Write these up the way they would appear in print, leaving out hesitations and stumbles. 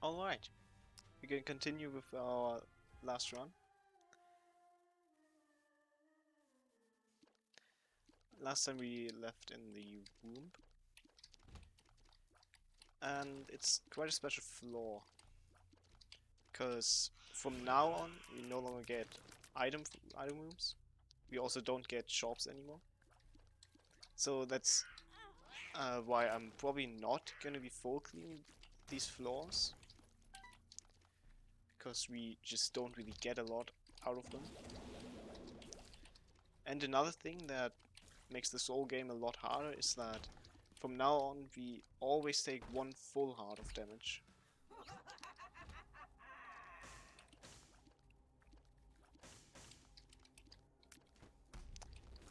Alright, we can continue with our last run. Last time we left in the womb. And it's quite a special flaw. Because from now on, we no longer get item rooms. We also don't get shops anymore. So that's why I'm probably not gonna be full cleaning these floors. Because we just don't really get a lot out of them. And another thing that makes this whole game a lot harder is that from now on we always take one full heart of damage.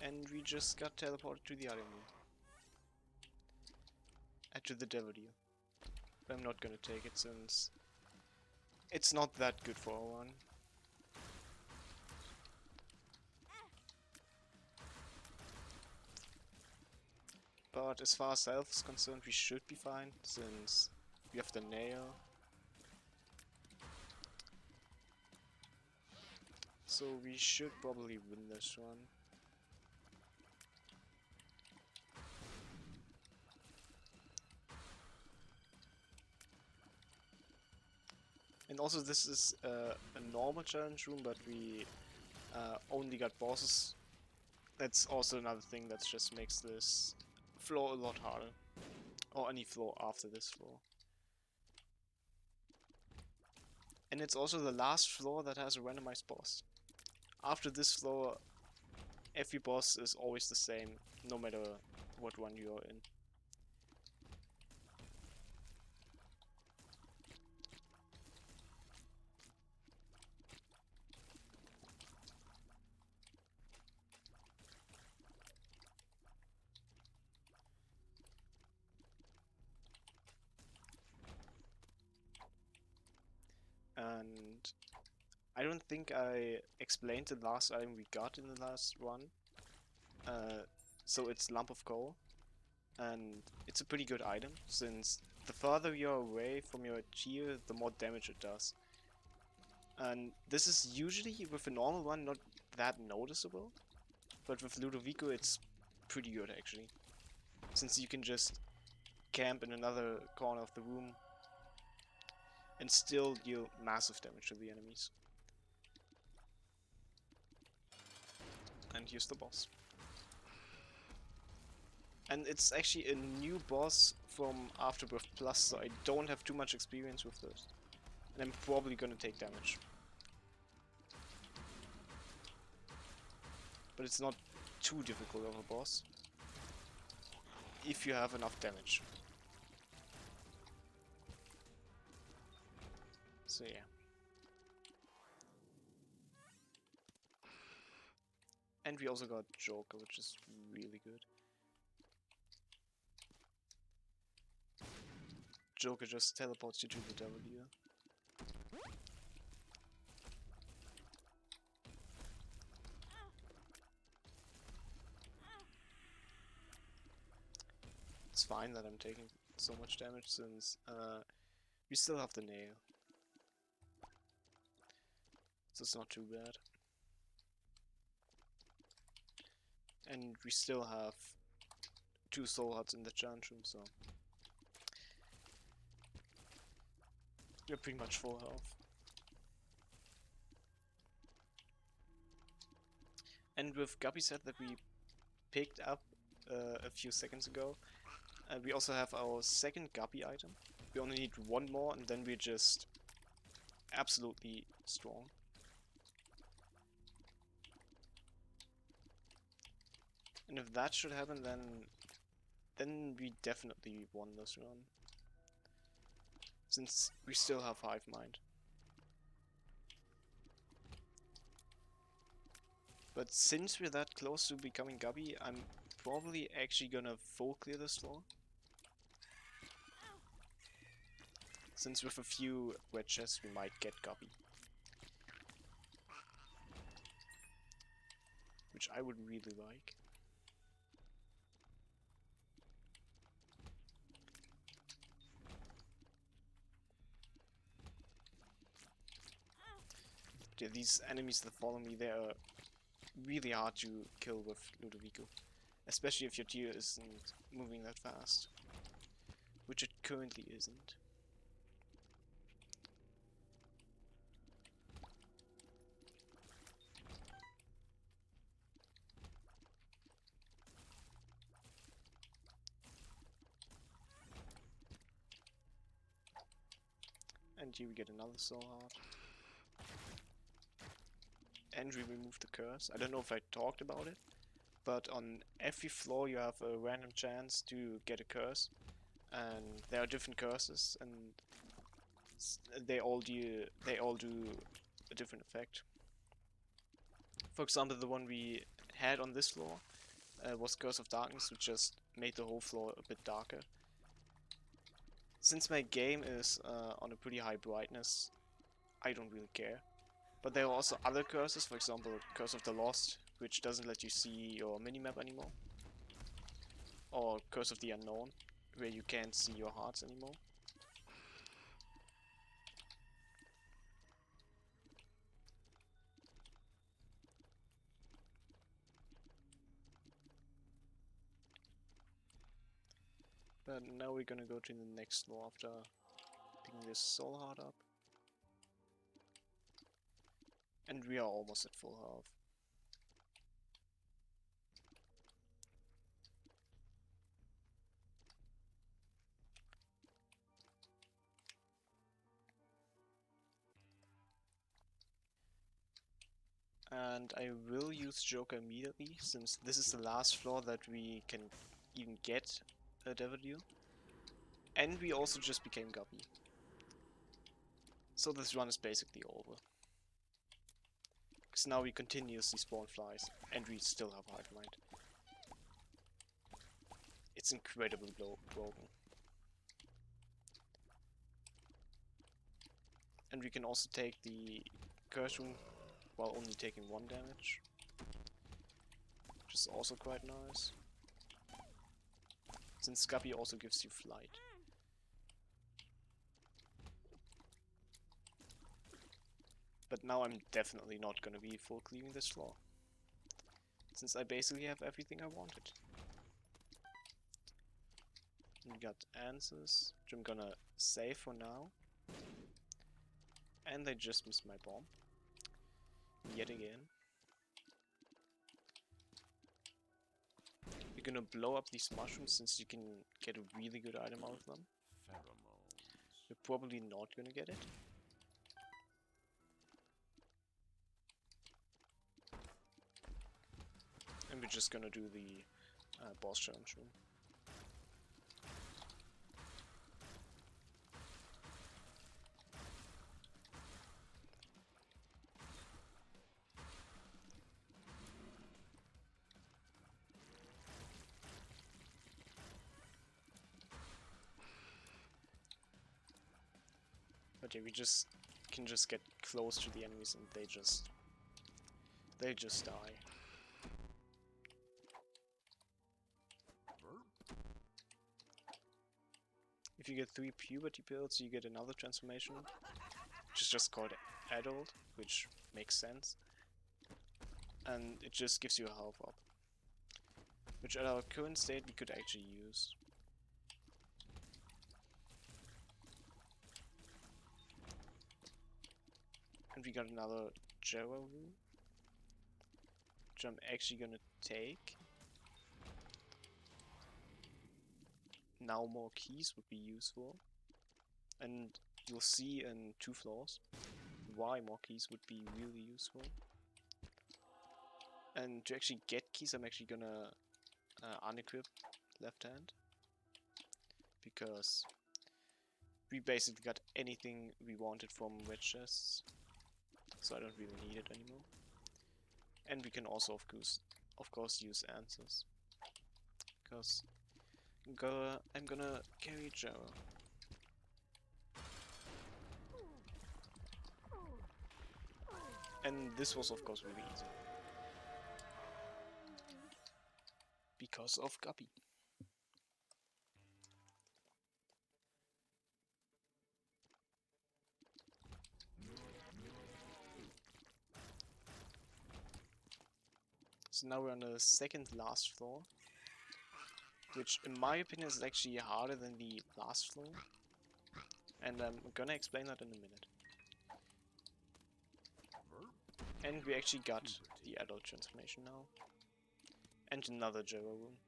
And we just got teleported to the other room. To the devil deal. But I'm not gonna take it since it's not that good for a run. But as far as health is concerned, we should be fine, since we have the nail. So we should probably win this one. And also this is a normal challenge room, but we only got bosses. That's also another thing that just makes this floor a lot harder. Or any floor after this floor. And it's also the last floor that has a randomized boss. After this floor, every boss is always the same, no matter what one you are in. And I don't think I explained the last item we got in the last one. So it's Lump of Coal. And it's a pretty good item, since the further you're away from your tier, the more damage it does. And this is usually, with a normal one, not that noticeable. But with Ludovico it's pretty good actually. Since you can just camp in another corner of the room and still deal massive damage to the enemies. And here's the boss. And it's actually a new boss from Afterbirth Plus, so I don't have too much experience with this. And I'm probably gonna take damage. But it's not too difficult of a boss, if you have enough damage. So yeah. And we also got Joker, which is really good. Joker just teleports you to the devil deal. It's fine that I'm taking so much damage, since we still have the nail. So it's not too bad. And we still have 2 soul hearts in the challenge room, so we're pretty much full health. And with Guppy's head that we picked up a few seconds ago, we also have our second Guppy item. We only need one more and then we're just absolutely strong. And if that should happen, then we definitely won this run. Since we still have Hive Mind. But since we're that close to becoming Guppy, I'm probably actually gonna full clear this floor. Since with a few red chests we might get Guppy. Which I would really like. Yeah, these enemies that follow me, they are really hard to kill with Ludovico. Especially if your tier isn't moving that fast. Which it currently isn't. And here we get another soul heart. And we remove the curse. I don't know if I talked about it, but on every floor you have a random chance to get a curse. And there are different curses, and they all do a different effect. For example, the one we had on this floor was Curse of Darkness, which just made the whole floor a bit darker. Since my game is on a pretty high brightness, I don't really care. But there are also other curses, for example, Curse of the Lost, which doesn't let you see your minimap anymore. Or Curse of the Unknown, where you can't see your hearts anymore. But now we're gonna go to the next floor after picking this soul heart up. And we are almost at full health. And I will use Joker immediately, since this is the last floor that we can even get a Devil Deal. And we also just became Guppy. So this run is basically over. Because now we continuously spawn flies, and we still have Hive Mind. It's incredibly broken. And we can also take the Curse Room while only taking 1 damage. Which is also quite nice. Since Guppy also gives you flight. But now I'm definitely not gonna be full clearing this floor. Since I basically have everything I wanted. We got answers, which I'm gonna save for now. And I just missed my bomb. Yet again. You're gonna blow up these mushrooms since you can get a really good item out of them. You're probably not gonna get it. And we're just gonna do the boss challenge room. But yeah, we can just get close to the enemies and they just die. If you get 3 puberty pills, you get another transformation, which is just called adult, which makes sense. And it just gives you a health up, which at our current state we could actually use. And we got another Jera room, which I'm actually gonna take. Now more keys would be useful. And you'll see in 2 floors why more keys would be really useful. And to actually get keys, I'm actually gonna unequip left hand. Because we basically got anything we wanted from wedge chests. So I don't really need it anymore. And we can also of course use answers. Because I'm gonna carry Jera. And this was of course really easy. Because of Guppy. So now we're on the second last floor, which in my opinion is actually harder than the last floor. And I'm gonna explain that in a minute. And we actually got the adult transformation now. And another Jera room.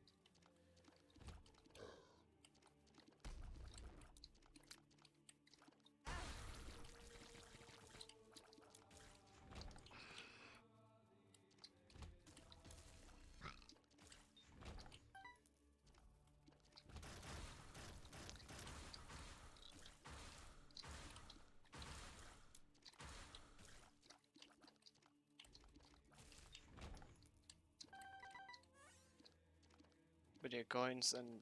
But yeah, coins and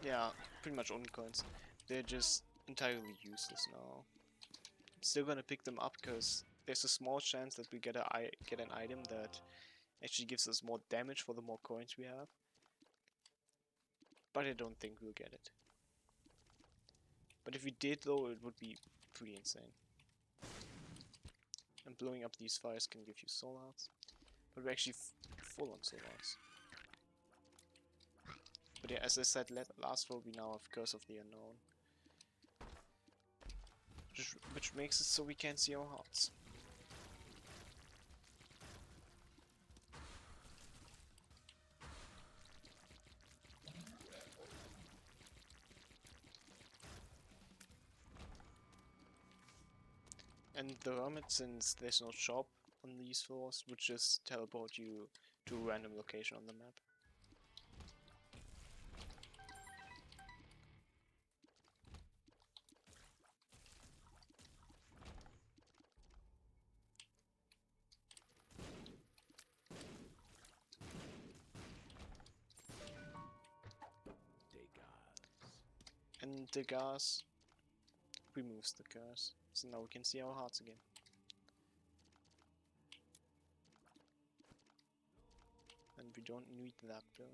yeah, pretty much only coins. They're just entirely useless now. I'm still gonna pick them up because there's a small chance that we get an item that actually gives us more damage for the more coins we have. But I don't think we'll get it. But if we did though, it would be pretty insane. And blowing up these fires can give you soul hearts. But we're actually full on soul hearts. But yeah, as I said last floor, we now have Curse of the Unknown. Which makes it so we can't see our hearts. And the Hermit, since there's no shop on these floors, would just teleport you to a random location on the map. And the gas removes the curse, so now we can see our hearts again. And we don't need that though.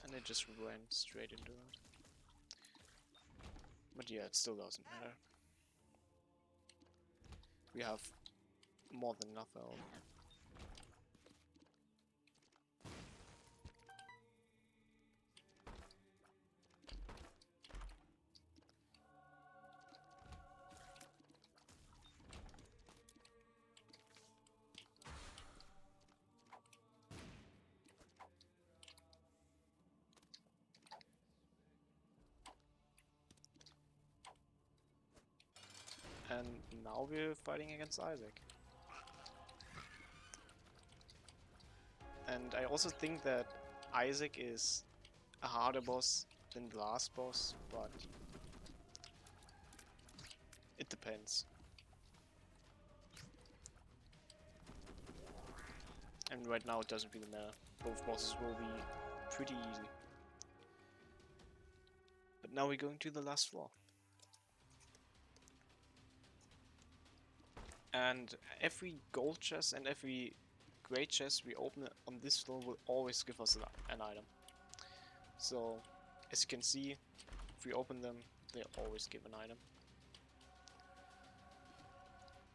And it just went straight into that. But yeah, it still doesn't matter. We have more than enough health. And now we're fighting against Isaac. And I also think that Isaac is a harder boss than the last boss, but it depends. And right now it doesn't really matter. Both bosses will be pretty easy. But now we're going to the last floor. And every gold chest and every great chest we open on this floor will always give us an item. So, as you can see, if we open them, they always give an item.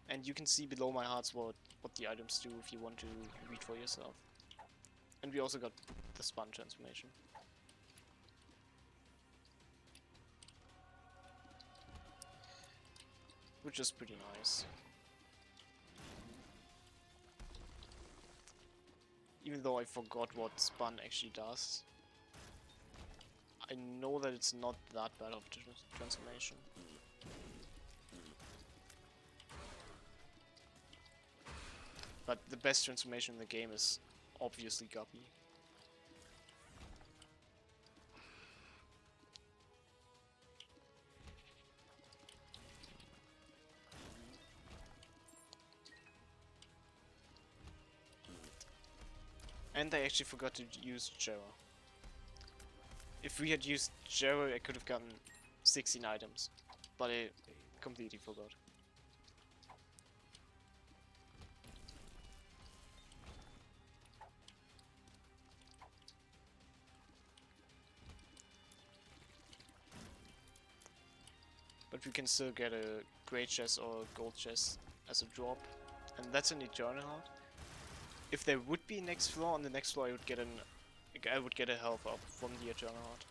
And you can see below my hearts what the items do if you want to read for yourself. And we also got the Spun transformation. Which is pretty nice. Even though I forgot what Spun actually does. I know that it's not that bad of a transformation. But the best transformation in the game is obviously Guppy. And I actually forgot to use Jera. If we had used Jera, I could have gotten 16 items. but I completely forgot. But we can still get a great chest or a gold chest as a drop, and that's an eternal heart. If there would be next floor, on the next floor I would get a health up from the eternal heart.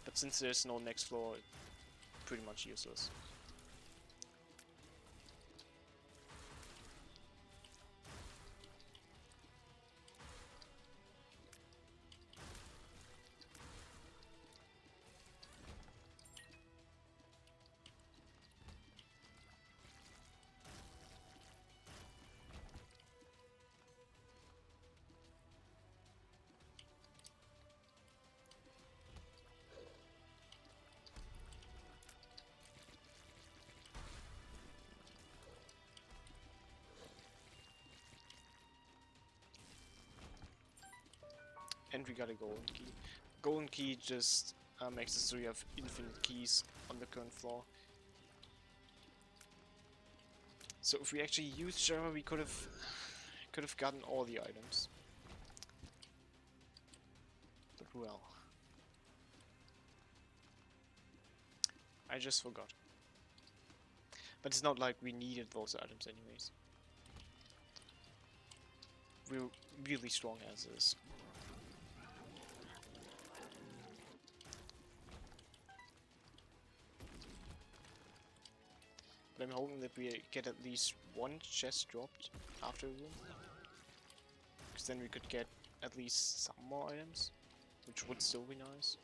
But since there's no next floor, it's pretty much useless. And we got a golden key. Golden key just makes it so you have infinite keys on the current floor. So if we actually used Java, we could have gotten all the items. But well, I just forgot. But it's not like we needed those items anyways. We're really strong as is. But I'm hoping that we get at least one chest dropped after a room. Because then we could get at least some more items, which would still be nice.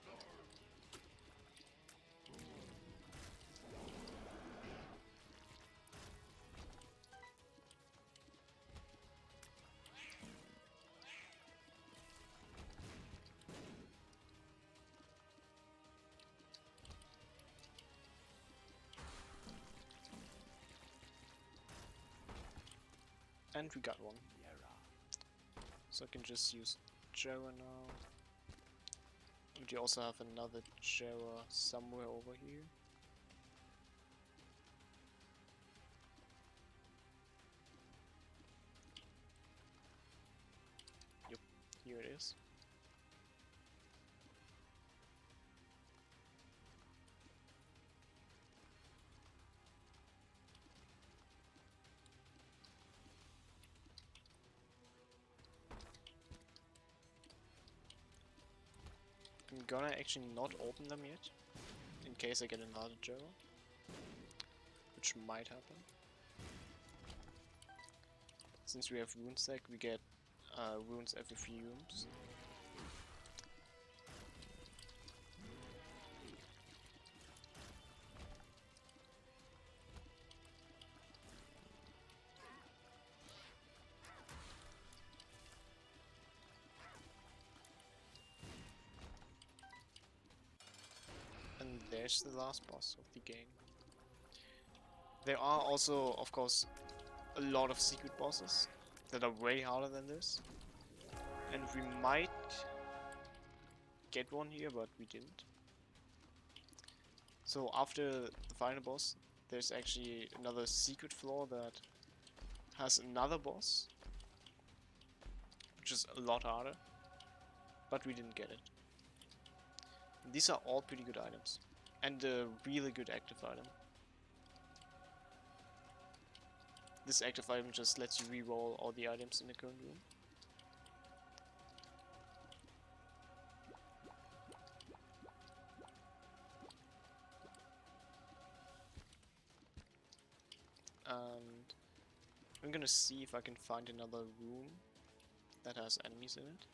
And we got one. So I can just use Jera now. And you also have another Jera somewhere over here. Yep, here it is. I'm gonna actually not open them yet, in case I get another Jera, which might happen. Since we have rune stack, we get runes every few rooms. And there's the last boss of the game. There are also, of course, a lot of secret bosses that are way harder than this. And we might get one here, but we didn't. So after the final boss, there's actually another secret floor that has another boss, which is a lot harder, but we didn't get it. These are all pretty good items, and a really good active item. This active item just lets you reroll all the items in the current room. And I'm gonna see if I can find another room that has enemies in it.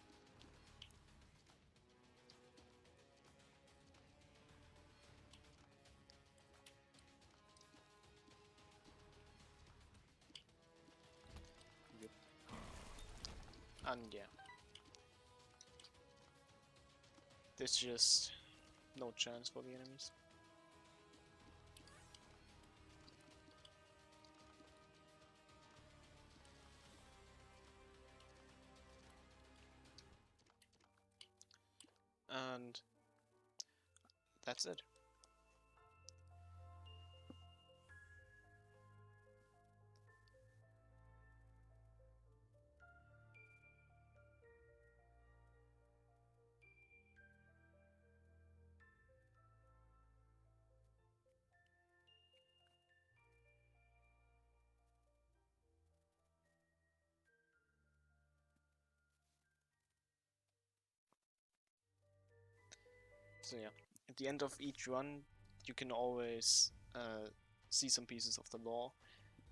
Yep. And yeah. There's just no chance for the enemies. And that's it. So yeah, at the end of each run, you can always see some pieces of the lore,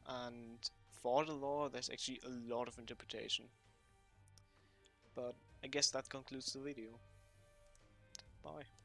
and for the lore, there's actually a lot of interpretation. But I guess that concludes the video. Bye.